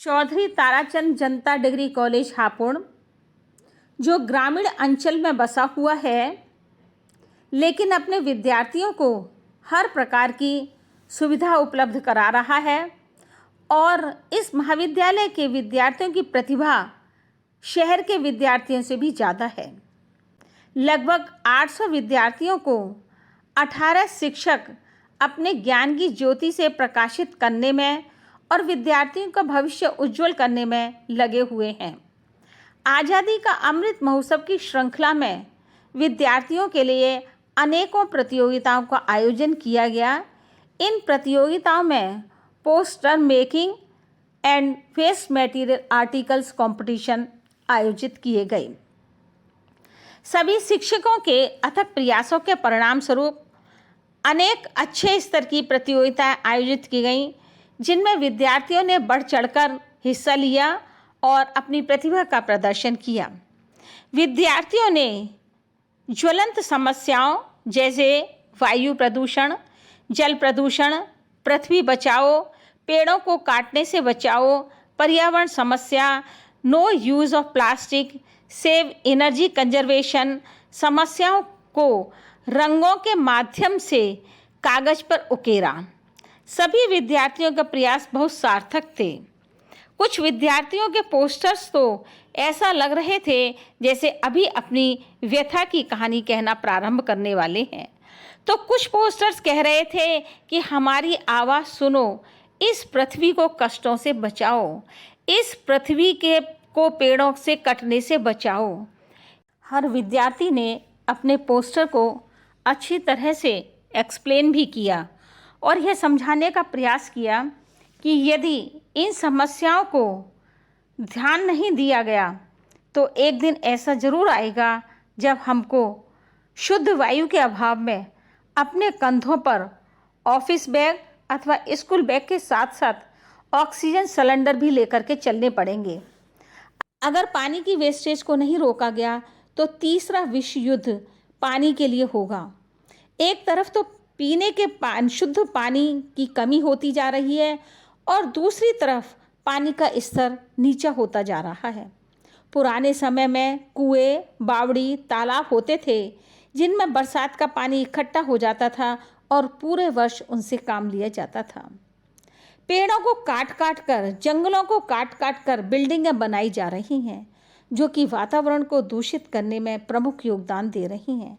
चौधरी ताराचंद जनता degree college Hapur, जो ग्रामीण अंचल में बसा हुआ है, लेकिन अपने विद्यार्थियों को हर प्रकार की सुविधा उपलब्ध करा रहा है और इस महाविद्यालय के विद्यार्थियों की प्रतिभा शहर के विद्यार्थियों से भी ज़्यादा है। लगभग 800 विद्यार्थियों को 18 शिक्षक अपने ज्ञान की ज्योति से प्रकाशित करने में और विद्यार्थियों का भविष्य उज्जवल करने में लगे हुए हैं। आज़ादी का अमृत महोत्सव की श्रृंखला में विद्यार्थियों के लिए अनेकों प्रतियोगिताओं का आयोजन किया गया। इन प्रतियोगिताओं में poster making and waste material articles competition आयोजित किए गए। सभी शिक्षकों के अथक प्रयासों के परिणाम स्वरूप अनेक अच्छे स्तर की प्रतियोगिताएं आयोजित की गईं, जिनमें विद्यार्थियों ने बढ़ चढ़कर हिस्सा लिया और अपनी प्रतिभा का प्रदर्शन किया। विद्यार्थियों ने ज्वलंत समस्याओं जैसे वायु प्रदूषण, जल प्रदूषण, पृथ्वी बचाओ, पेड़ों को काटने से बचाओ, पर्यावरण समस्या, no use of plastic, save energy conservation समस्याओं को रंगों के माध्यम से कागज पर उकेरा। सभी विद्यार्थियों का प्रयास बहुत सार्थक थे। कुछ विद्यार्थियों के पोस्टर्स तो ऐसा लग रहे थे जैसे अभी अपनी व्यथा की कहानी कहना प्रारंभ करने वाले हैं, तो कुछ पोस्टर्स कह रहे थे कि हमारी आवाज़ सुनो, इस पृथ्वी को कष्टों से बचाओ, इस पृथ्वी को पेड़ों से कटने से बचाओ। हर विद्यार्थी ने अपने पोस्टर को अच्छी तरह से एक्सप्लेन भी किया और यह समझाने का प्रयास किया कि यदि इन समस्याओं को ध्यान नहीं दिया गया तो एक दिन ऐसा ज़रूर आएगा जब हमको शुद्ध वायु के अभाव में अपने कंधों पर ऑफिस बैग अथवा स्कूल बैग के साथ साथ ऑक्सीजन सिलेंडर भी लेकर के चलने पड़ेंगे। अगर पानी की वेस्टेज को नहीं रोका गया तो तीसरा विश्व युद्ध पानी के लिए होगा। एक तरफ तो पीने के शुद्ध पानी की कमी होती जा रही है और दूसरी तरफ पानी का स्तर नीचा होता जा रहा है। पुराने समय में कुएं, बावड़ी, तालाब होते थे जिनमें बरसात का पानी इकट्ठा हो जाता था और पूरे वर्ष उनसे काम लिया जाता था। पेड़ों को काट काट कर, जंगलों को काट काट कर बिल्डिंगें बनाई जा रही हैं, जो कि वातावरण को दूषित करने में प्रमुख योगदान दे रही हैं।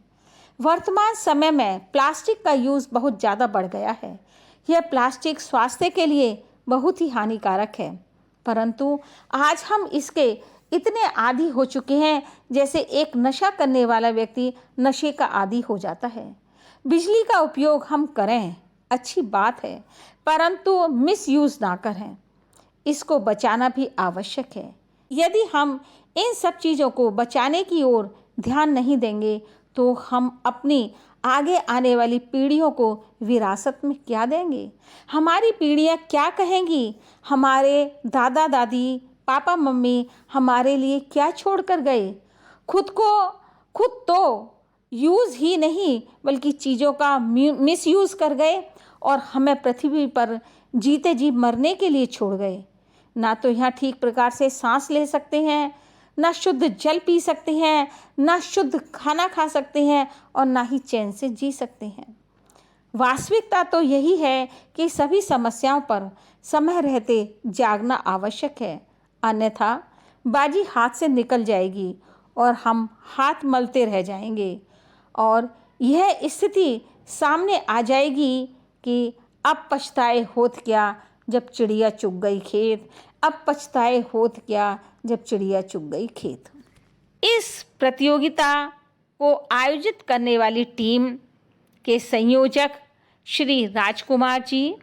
वर्तमान समय में प्लास्टिक का यूज़ बहुत ज़्यादा बढ़ गया है। यह प्लास्टिक स्वास्थ्य के लिए बहुत ही हानिकारक है, परंतु आज हम इसके इतने आदी हो चुके हैं जैसे एक नशा करने वाला व्यक्ति नशे का आदी हो जाता है। बिजली का उपयोग हम करें, अच्छी बात है, परंतु मिसयूज़ ना करें। इसको बचाना भी आवश्यक है। यदि हम इन सब चीज़ों को बचाने की ओर ध्यान नहीं देंगे तो हम अपनी आगे आने वाली पीढ़ियों को विरासत में क्या देंगे? हमारी पीढ़ियाँ क्या कहेंगी? हमारे दादा दादी, पापा मम्मी हमारे लिए क्या छोड़ कर गए? खुद तो यूज़ ही नहीं बल्कि चीज़ों का मिसयूज़ कर गए और हमें पृथ्वी पर जीते जी मरने के लिए छोड़ गए। ना तो यहाँ ठीक प्रकार से सांस ले सकते हैं, ना शुद्ध जल पी सकते हैं, ना शुद्ध खाना खा सकते हैं और ना ही चैन से जी सकते हैं। वास्तविकता तो यही है कि सभी समस्याओं पर समय रहते जागना आवश्यक है, अन्यथा बाजी हाथ से निकल जाएगी और हम हाथ मलते रह जाएंगे और यह स्थिति सामने आ जाएगी कि अब पछताए होत क्या जब चिड़िया चुग गई खेत, अब पछताए होत क्या जब चिड़िया चुग गई खेत। इस प्रतियोगिता को आयोजित करने वाली टीम के संयोजक श्री राजकुमार जी,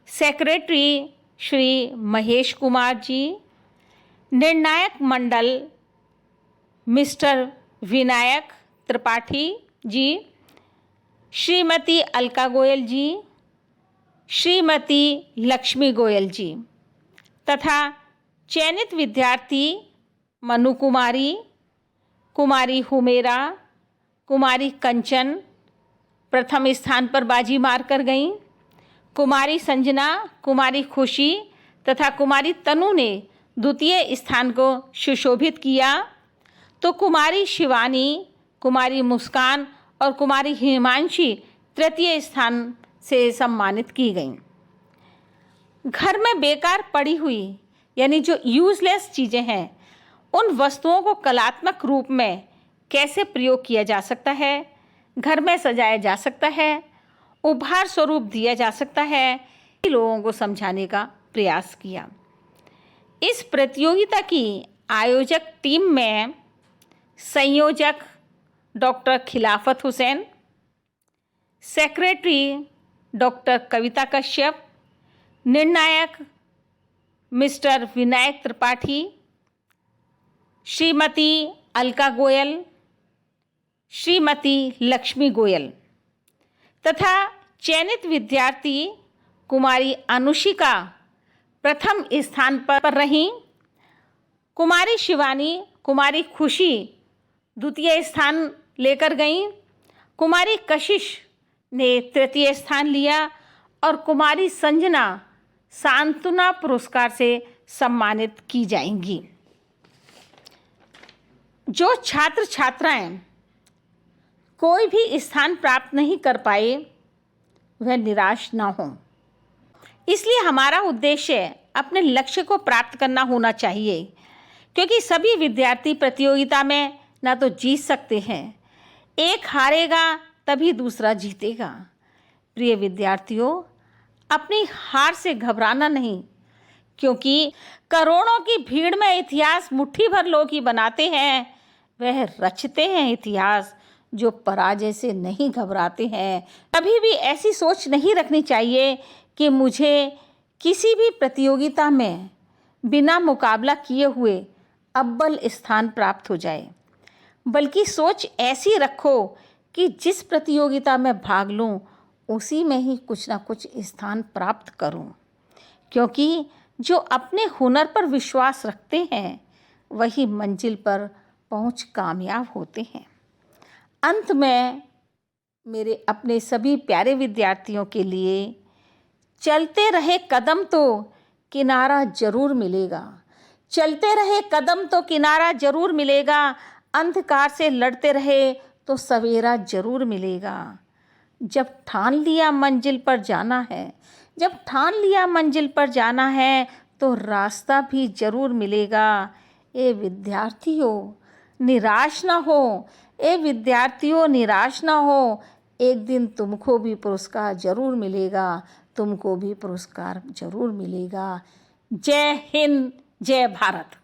सेक्रेटरी श्री महेश कुमार जी, निर्णायक मंडल मिस्टर विनायक त्रिपाठी जी, श्रीमती अलका गोयल जी, श्रीमती लक्ष्मी गोयल जी तथा चयनित विद्यार्थी मनु कुमारी, कुमारी हुमेरा, कुमारी कंचन प्रथम स्थान पर बाजी मार कर गईं। कुमारी संजना, कुमारी खुशी तथा कुमारी तनु ने द्वितीय स्थान को सुशोभित किया, तो कुमारी शिवानी, कुमारी मुस्कान और कुमारी हिमांशी तृतीय स्थान से सम्मानित की गईं। घर में बेकार पड़ी हुई यानी जो यूजलेस चीज़ें हैं, उन वस्तुओं को कलात्मक रूप में कैसे प्रयोग किया जा सकता है, घर में सजाया जा सकता है, उपहार स्वरूप दिया जा सकता है, लोगों को समझाने का प्रयास किया। इस प्रतियोगिता की आयोजक टीम में संयोजक डॉक्टर खिलाफत हुसैन, सेक्रेटरी डॉक्टर कविता कश्यप, निर्णायक मिस्टर विनायक त्रिपाठी, श्रीमती अलका गोयल, श्रीमती लक्ष्मी गोयल तथा चयनित विद्यार्थी कुमारी अनुशिका प्रथम स्थान पर रहीं। कुमारी शिवानी, कुमारी खुशी द्वितीय स्थान लेकर गईं, कुमारी कशिश ने तृतीय स्थान लिया और कुमारी संजना सांत्वना पुरस्कार से सम्मानित की जाएंगी। जो छात्र छात्राएं कोई भी स्थान प्राप्त नहीं कर पाए, वह निराश ना हों। इसलिए हमारा उद्देश्य अपने लक्ष्य को प्राप्त करना होना चाहिए, क्योंकि सभी विद्यार्थी प्रतियोगिता में ना तो जीत सकते हैं, एक हारेगा तभी दूसरा जीतेगा। प्रिय विद्यार्थियों, अपनी हार से घबराना नहीं, क्योंकि करोड़ों की भीड़ में इतिहास मुट्ठी भर लोग ही बनाते हैं, वह रचते हैं इतिहास जो पराजय से नहीं घबराते हैं। कभी भी ऐसी सोच नहीं रखनी चाहिए कि मुझे किसी भी प्रतियोगिता में बिना मुकाबला किए हुए अव्वल स्थान प्राप्त हो जाए, बल्कि सोच ऐसी रखो कि जिस प्रतियोगिता में भाग लूं उसी में ही कुछ ना कुछ स्थान प्राप्त करूं, क्योंकि जो अपने हुनर पर विश्वास रखते हैं वही मंजिल पर पहुंच कामयाब होते हैं। अंत में मेरे अपने सभी प्यारे विद्यार्थियों के लिए चलते रहे कदम तो किनारा जरूर मिलेगा, चलते रहे कदम तो किनारा जरूर मिलेगा, अंधकार से लड़ते रहे तो सवेरा जरूर मिलेगा। जब ठान लिया मंजिल पर जाना है, जब ठान लिया मंजिल पर जाना है तो रास्ता भी जरूर मिलेगा। ए विद्यार्थियों निराश ना हो, ए विद्यार्थियों निराश ना हो, एक दिन तुमको भी पुरस्कार जरूर मिलेगा, तुमको भी पुरस्कार जरूर मिलेगा। जय हिंद, जय भारत।